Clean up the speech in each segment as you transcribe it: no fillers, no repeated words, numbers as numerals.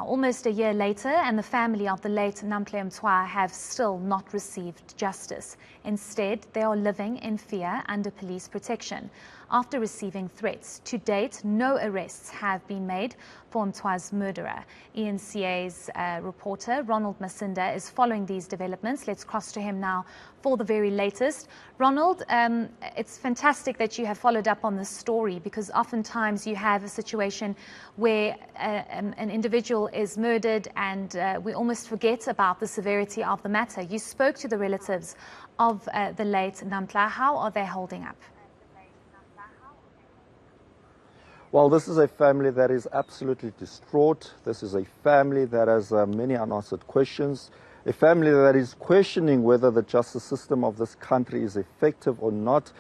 almost a year later, and the family of the late Namhla Mtwa have still not received justice. Instead, they are living in fear under police protection after receiving threats. To date, no arrests have been made for Mtwa's murderer. eNCA's reporter Ronald Masinda is following these developments. Let's cross to him now for the very latest. Ronald, it's fantastic that you have followed up on this story, because oftentimes you have a situation where an individual is murdered and we almost forget about the severity of the matter. You spoke to the relatives of the late Namhla. How are they holding up? Well, this is a family that is absolutely distraught. This is a family that has many unanswered questions, a family that is questioning whether the justice system of this country is effective or not,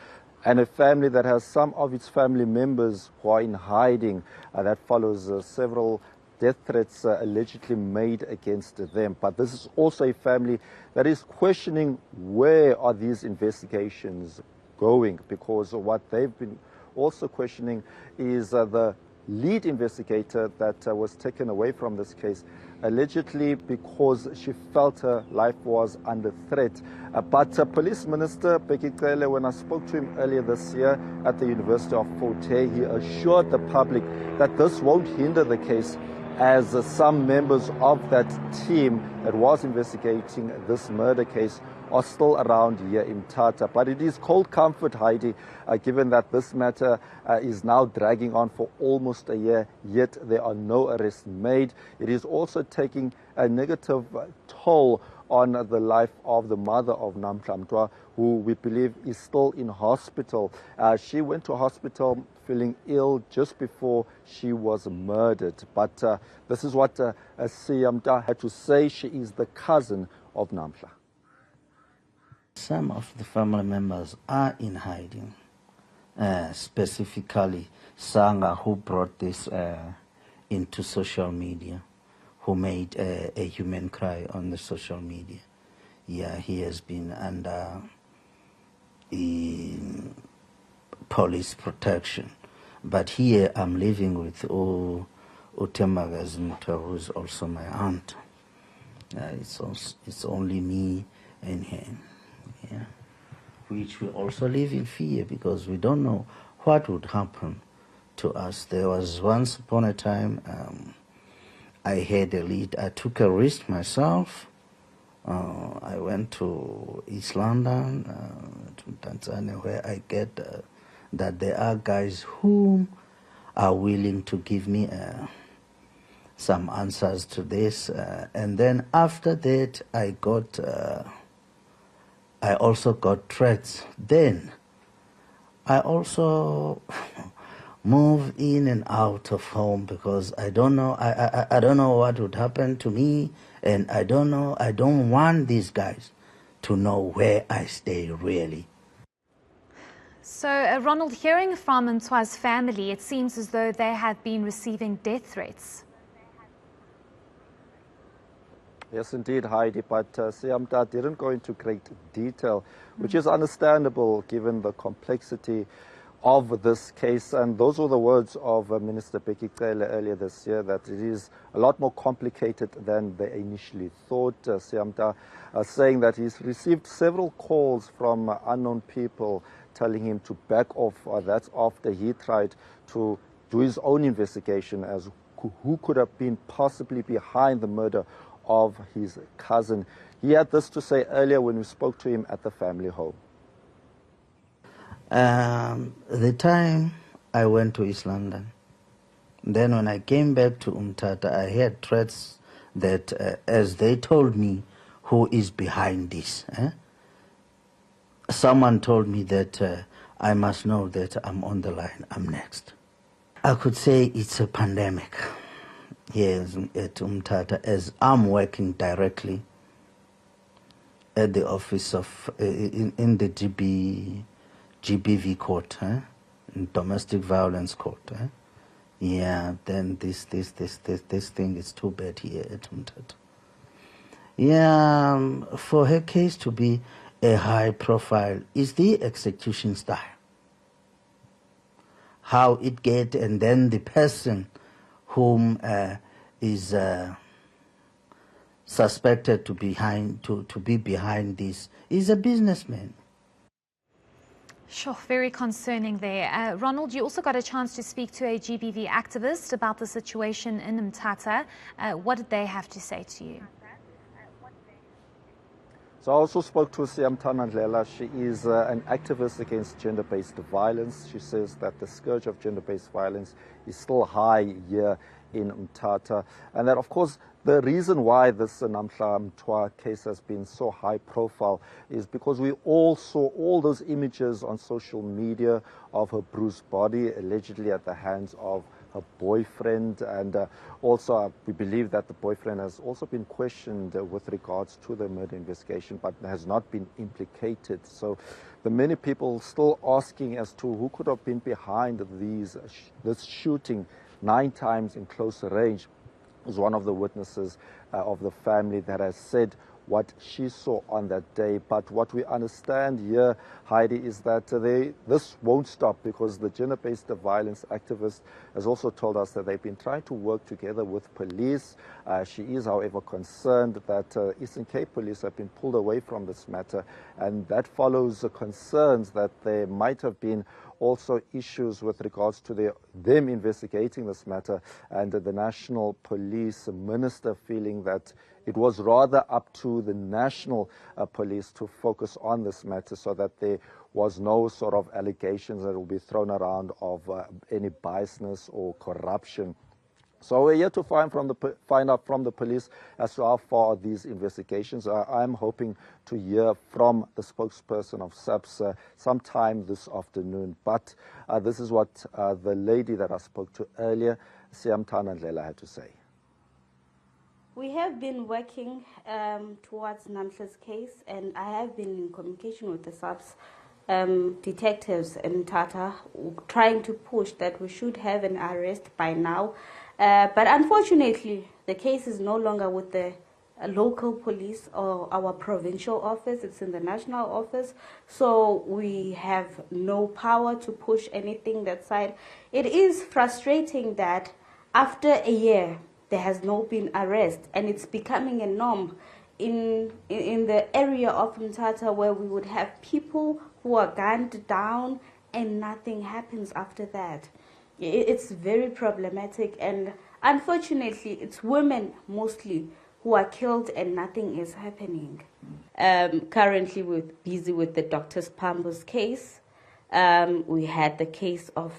and a family that has some of its family members who are in hiding. That follows several death threats allegedly made against them. But this is also a family that is questioning where are these investigations going, because what they've been also questioning is the lead investigator that was taken away from this case, allegedly because she felt her life was under threat. But Police Minister Bheki Cele, when I spoke to him earlier this year at the University of Fort Hare, he assured the public that this won't hinder the case, as some members of that team that was investigating this murder case are still around here in Tata. But it is cold comfort, Heidi, given that this matter is now dragging on for almost a year, yet there are no arrests made. It is also taking a negative toll on the life of the mother of Namhla Mtwa, who we believe is still in hospital. She went to hospital feeling ill just before she was murdered. But this is what Siyamta had to say. She is the cousin of Namhla. Some of the family members are in hiding, specifically Sanga, who brought this into social media, who made a human cry on the social media. Yeah, he has been under police protection. But here I'm living with Namhla Mtwa, who's also my aunt. It's only me and him. Yeah, which we also live in fear, because we don't know what would happen to us. There was once upon a time I had a lead. I took a risk myself. I went to East London, to Tanzania, where I get that there are guys who are willing to give me some answers to this. And then after that, I also got threats. Then I also move in and out of home, because I don't know. I don't know what would happen to me, and I don't want these guys to know where I stay really. So, Ronald, hearing from Mtwa's family, it seems as though they have been receiving death threats. Yes, indeed, Heidi, but Siyamta didn't go into great detail, which is understandable given the complexity of this case. And those were the words of Minister Bheki Cele earlier this year, that it is a lot more complicated than they initially thought. Siyamta saying that he's received several calls from unknown people telling him to back off. That's after he tried to do his own investigation as who could have been possibly behind the murder of his cousin. He had this to say earlier when we spoke to him at the family home. The time I went to East London, then when I came back to Umtata, I had threats that, as they told me, who is behind this? Someone told me that I must know that I'm on the line, I'm next. I could say it's a pandemic. Yes, at Umtata, as I'm working directly at the office of, in the GBV court, domestic violence court. Yeah, then this thing is too bad here at Umtata. Yeah, for her case to be a high profile is the execution style. How it get, and then the person whom is suspected to be behind this is a businessman. Sure, very concerning there. Ronald, you also got a chance to speak to a GBV activist about the situation in Mthatha. What did they have to say to you? So I also spoke to Namhla. She is an activist against gender-based violence. She says that the scourge of gender-based violence is still high here in Mthatha, and that, of course, the reason why this Namhla Mtwa case has been so high profile is because we all saw all those images on social media of her bruised body, allegedly at the hands of her boyfriend, and also we believe that the boyfriend has also been questioned with regards to the murder investigation, but has not been implicated. So the many people still asking as to who could have been behind this shooting 9 times in close range. Was one of the witnesses of the family that has said what she saw on that day. But what we understand here, Heidi, is that this won't stop, because the gender-based violence activist has also told us that they've been trying to work together with police. She is, however, concerned that eNCA police have been pulled away from this matter, and that follows the concerns that there might have been also issues with regards to them investigating this matter, and the National Police Minister feeling that it was rather up to the National Police to focus on this matter, so that there was no sort of allegations that will be thrown around of any biasness or corruption. So we're here to find out from the police as to how far these investigations are. I'm hoping to hear from the spokesperson of SAPS sometime this afternoon. But this is what the lady that I spoke to earlier, Namhla, had to say. We have been working towards Namhla's case, and I have been in communication with the SAPS detectives in Mthatha, trying to push that we should have an arrest by now. But unfortunately, the case is no longer with the local police or our provincial office. It's in the national office. So we have no power to push anything that side. It is frustrating that after a year, there has not been arrest, and it's becoming a norm in the area of Mthatha, where we would have people who are gunned down and nothing happens after that. It's very problematic, and unfortunately it's women mostly who are killed and nothing is happening. Currently we're busy with the Dr. Spambo's case. We had the case of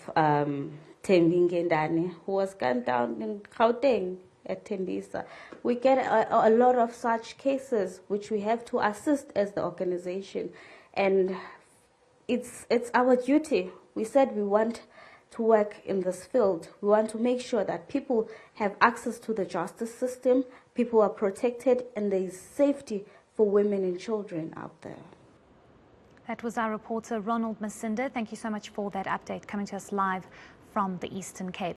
Tembingendane, who was gunned down in Gauteng at Tembisa. We get a lot of such cases which we have to assist as the organization, and it's our duty. We said we want to work in this field. We want to make sure that people have access to the justice system, people are protected, and there is safety for women and children out there. That was our reporter Ronald Masinda. Thank you so much for that update, coming to us live from the Eastern Cape.